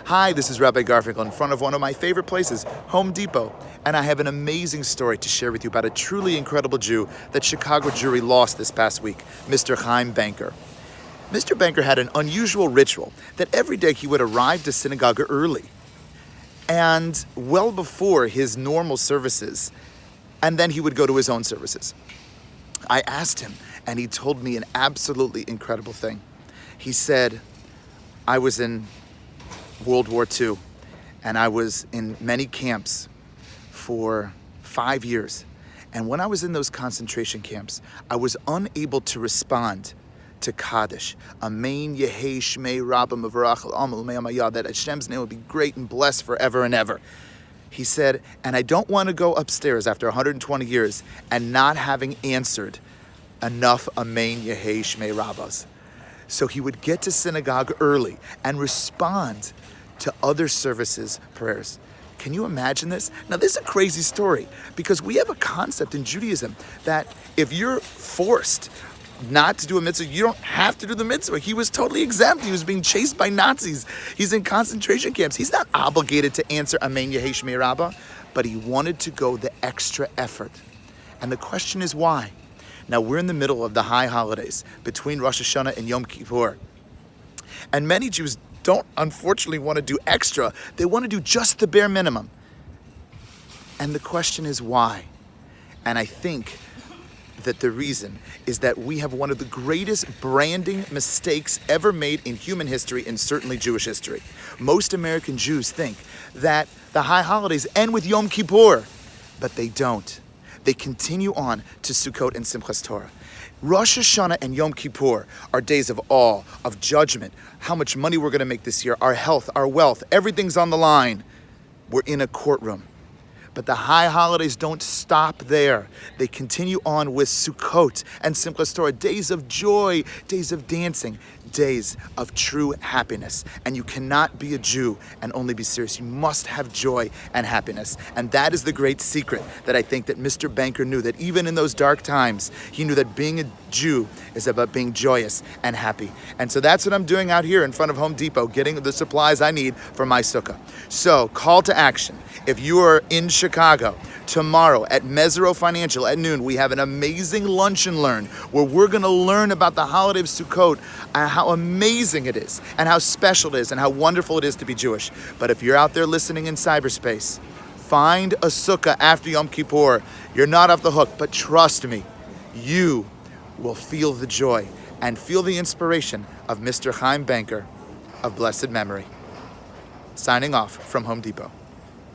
Hi, this is Rabbi Garfinkel in front of one of my favorite places, Home Depot, and I have an amazing story to share with you about a truly incredible Jew that Chicago Jewry lost this past week, Mr. Chaim Banker. Mr. Banker had an unusual ritual that every day he would arrive to synagogue early and well before his normal services, and then he would go to his own services. I asked him, and he told me an absolutely incredible thing. He said, I was in World War II, and I was in many camps for 5 years. And when I was in those concentration camps, I was unable to respond to Kaddish, Amen Yehei Shmei Rabba Mavarach Al Amal, that Hashem's name would be great and blessed forever and ever. He said, and I don't want to go upstairs after 120 years and not having answered enough Amen Yehei Shmei Rabbas. So he would get to synagogue early and respond to other services' prayers. Can you imagine this? Now, this is a crazy story because we have a concept in Judaism that if you're forced not to do a mitzvah, you don't have to do the mitzvah. He was totally exempt. He was being chased by Nazis. He's in concentration camps. He's not obligated to answer Amen Yehei Shmei Rabbah, but he wanted to go the extra effort. And the question is why? Now, we're in the middle of the high holidays between Rosh HaShanah and Yom Kippur. And many Jews don't, unfortunately, want to do extra. They want to do just the bare minimum. And the question is why? And I think that the reason is that we have one of the greatest branding mistakes ever made in human history and certainly Jewish history. Most American Jews think that the high holidays end with Yom Kippur, but they don't. They continue on to Succos and Simchas Torah. Rosh HaShanah and Yom Kippur are days of awe, of judgment, how much money we're going to make this year, our health, our wealth, everything's on the line. We're in a courtroom. But the high holidays don't stop there. They continue on with Sukkot and Simchas Torah, days of joy, days of dancing, days of true happiness. And you cannot be a Jew and only be serious. You must have joy and happiness. And that is the great secret that I think that Mr. Banker knew, that even in those dark times, he knew that being a Jew is about being joyous and happy. And so that's what I'm doing out here in front of Home Depot, getting the supplies I need for my sukkah. So, call to action. If you are in Chicago, tomorrow at Mesero Financial at noon, we have an amazing lunch and learn where we're going to learn about the holiday of Sukkot and how amazing it is and how special it is and how wonderful it is to be Jewish. But if you're out there listening in cyberspace, find a sukkah after Yom Kippur. You're not off the hook, but trust me, you will feel the joy and feel the inspiration of Mr. Chaim Banker of blessed memory. Signing off from Home Depot.